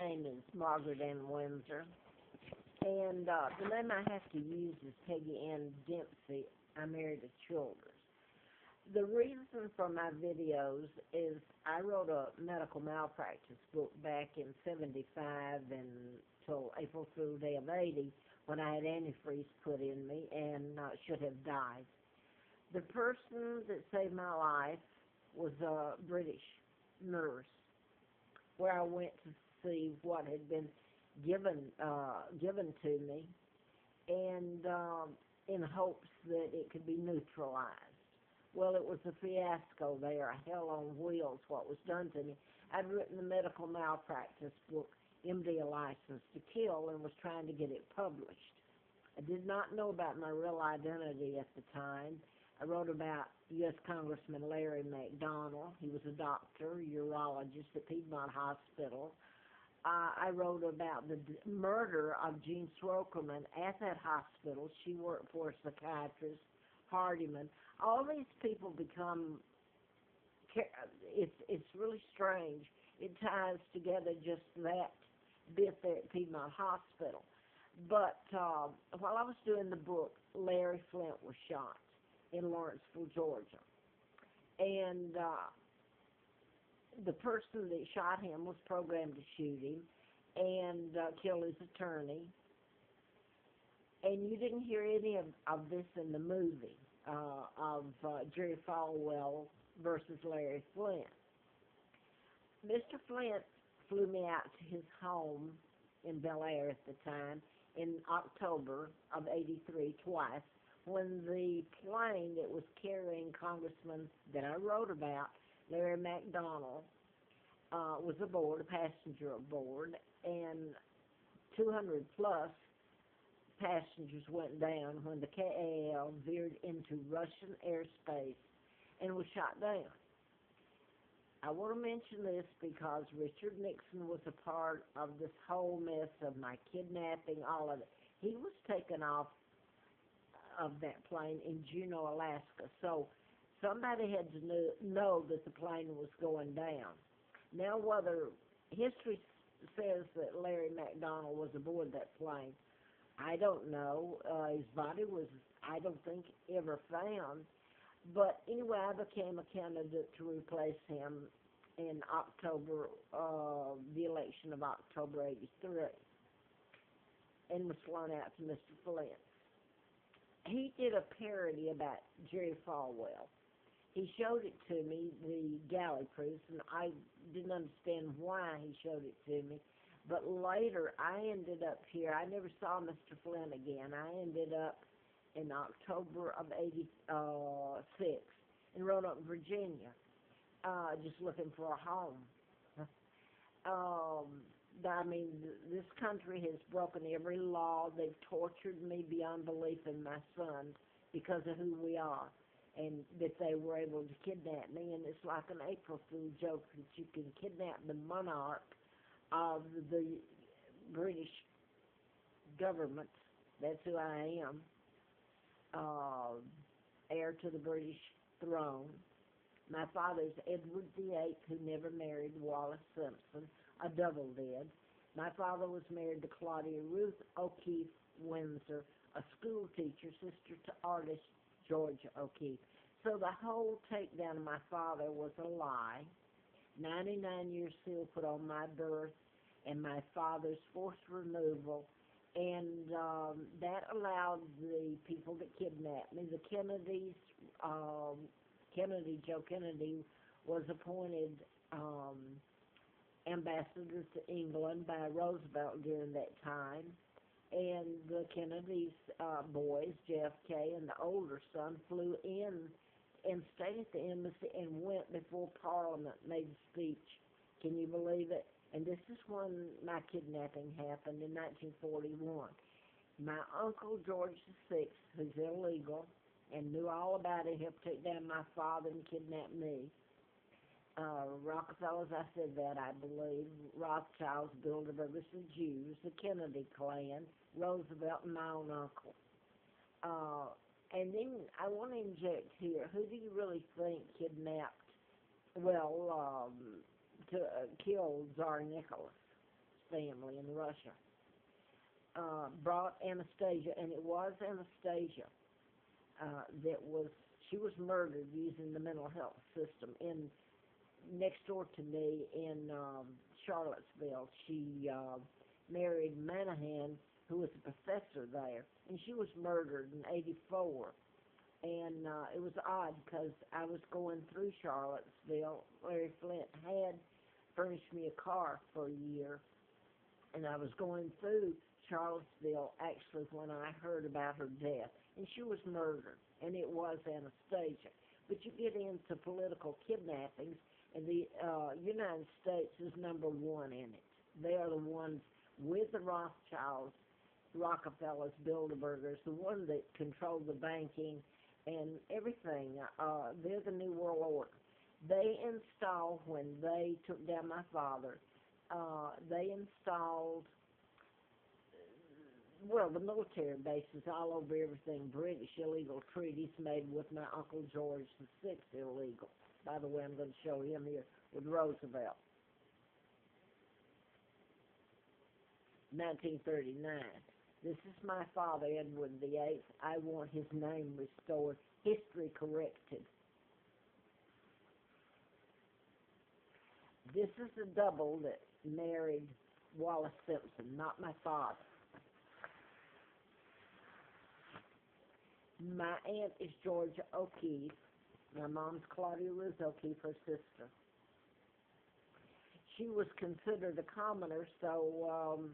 My name is Margaret Ann Windsor, and the name I have to use is Peggy Ann Dempsey. I married a Childers. The reason for my videos is I wrote a medical malpractice book back in '75 until April through day of '80 when I had antifreeze put in me and should have died. The person that saved my life was a British nurse where I went to see what had been given to me, and in hopes that it could be neutralized. Well, it was a fiasco there, a hell on wheels, what was done to me. I'd written the medical malpractice book, MD, A License to Kill, and was trying to get it published. I did not know about my real identity at the time. I wrote about U.S. Congressman Larry McDonald. He was a doctor, urologist at Piedmont Hospital. I wrote about the murder of Jean Srokerman at that hospital. She worked for a psychiatrist, Hardiman. All these people become, it's really strange. It ties together just that bit there at Piedmont Hospital. But while I was doing the book, Larry Flint was shot in Lawrenceville, Georgia. And the person that shot him was programmed to shoot him and kill his attorney. And you didn't hear any of this in the movie of Jerry Falwell versus Larry Flint. Mr. Flint flew me out to his home in Bel Air at the time in October of '83 twice, when the plane that was carrying Congressman that I wrote about, Larry McDonald, was aboard, a passenger aboard, and 200 plus passengers went down when the KAL veered into Russian airspace and was shot down. I want to mention this because Richard Nixon was a part of this whole mess of my kidnapping, all of it. He was taken off of that plane in Juneau, Alaska. So somebody had to know that the plane was going down. Now, whether history says that Larry McDonald was aboard that plane, I don't know. His body was, I don't think, ever found. But anyway, I became a candidate to replace him in October, the election of October '83, and was flown out to Mr. Flint. He did a parody about Jerry Falwell. He showed it to me, the galley proofs, and I didn't understand why he showed it to me. But later, I ended up here. I never saw Mr. Flint again. I ended up in October of '86 in Roanoke, Virginia, just looking for a home. I mean, this country has broken every law. They've tortured me beyond belief and my son because of who we are, and that they were able to kidnap me. And it's like an April Fool joke that you can kidnap the monarch of the British government. That's who I am, heir to the British throne. My father's Edward VIII, who never married Wallis Simpson, a double did. My father was married to Claudia Ruth O'Keeffe Windsor, a school teacher, sister to artist Georgia O'Keeffe. So the whole takedown of my father was a lie. 99 years seal put on my birth and my father's forced removal, and that allowed the people that kidnapped me, the Kennedys, Joe Kennedy was appointed ambassador to England by Roosevelt during that time, and the Kennedy's boys, JFK and the older son, flew in and stayed at the embassy and went before Parliament, made a speech. Can you believe it? And this is when my kidnapping happened in 1941. My uncle, George VI, who's illegal and knew all about it, helped take down my father and kidnap me. Rockefellers, I said that, I believe. Rothschilds, Bilderbergers, the Jews, the Kennedy clan, Roosevelt, and my own uncle. And then I want to inject here, who do you really think kidnapped, killed Tsar Nicholas? family in Russia brought Anastasia, and it was Anastasia she was murdered using the mental health system next door to me in Charlottesville. She married Manahan, who was a professor there, and she was murdered in '84. And it was odd because I was going through Charlottesville. Larry Flint had furnished me a car for a year, and I was going through Charlottesville actually when I heard about her death. And she was murdered, and it was Anastasia. But you get into political kidnappings, and the United States is #1 in it. They are the ones with the Rothschilds, Rockefellers, Bilderbergers, the ones that control the banking and everything. They're the New World Order. They installed, when they took down my father, they installed, well, the military bases all over everything British, illegal treaties made with my Uncle George VI illegal. By the way, I'm going to show him here with Roosevelt. 1939. This is my father, Edward VIII. I want his name restored, history corrected. This is the double that married Wallis Simpson, not my father. My aunt is Georgia O'Keeffe. My mom's Claudia Ruth O'Keeffe, her sister. She was considered a commoner, so,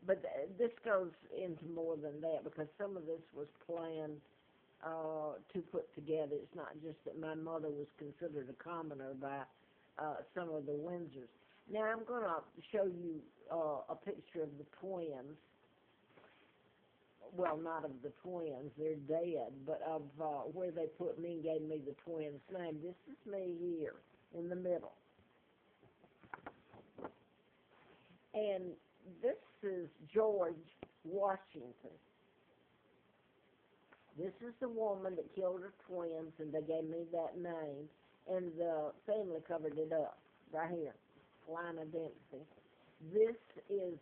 but this goes into more than that, because some of this was planned to put together. It's not just that my mother was considered a commoner by some of the Windsors. Now, I'm going to show you a picture of the twins. Well, not of the twins, they're dead, but of where they put me and gave me the twins' name. This is me here in the middle. And this is George Washington. This is the woman that killed her twins, and they gave me that name, and the family covered it up right here, Lina Dempsey. This is,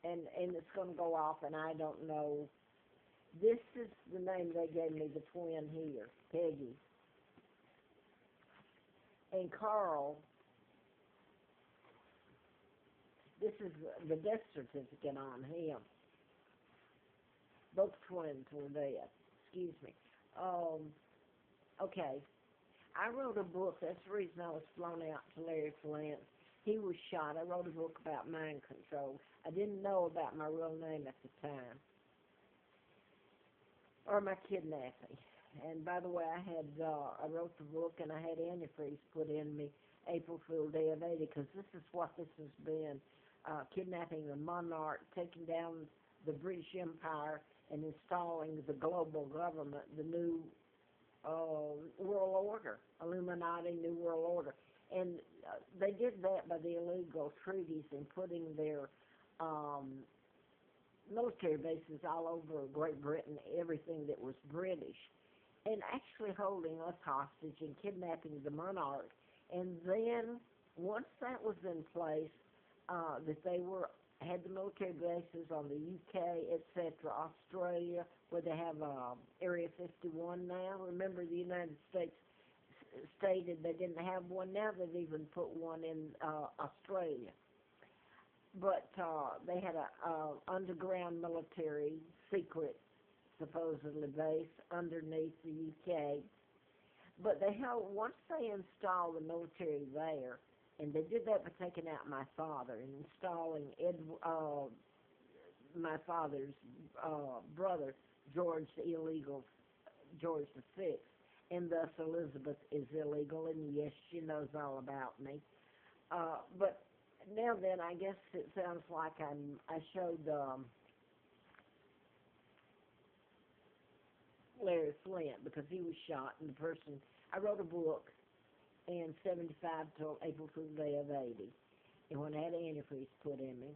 and it's going to go off, and I don't know. This is the name they gave me, the twin here, Peggy. And Carl, this is the death certificate on him. Both twins were dead. Excuse me. Okay. I wrote a book. That's the reason I was flown out to Larry Flint. He was shot. I wrote a book about mind control. I didn't know about my real name at the time, or my kidnapping. And by the way, I wrote the book, and I had antifreeze put in me April Fool Day of '80, because this is what this has been, kidnapping the monarch, taking down the British Empire, and installing the global government, the new world order, Illuminati, New World Order. And they did that by the illegal treaties and putting their military bases all over Great Britain, everything that was British, and actually holding us hostage and kidnapping the monarch. And then, once that was in place, that they had the military bases on the UK, etc., Australia, where they have Area 51 now. Remember, the United States stated they didn't have one. Now they've even put one in Australia. But they had a underground military, secret, supposedly base underneath the UK. But once they installed the military there, and they did that by taking out my father and installing my father's brother, George the illegal, George VI, and thus Elizabeth is illegal, and yes, she knows all about me. But now then, I guess it sounds like I showed Larry Flint, because he was shot, and the person, I wrote a book in '75 till April Fool Day of '80, and when I had antifreeze put in me,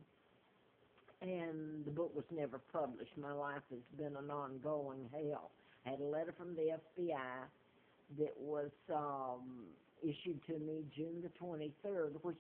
and the book was never published. My life has been an ongoing hell. I had a letter from the FBI that was issued to me June the 23rd, which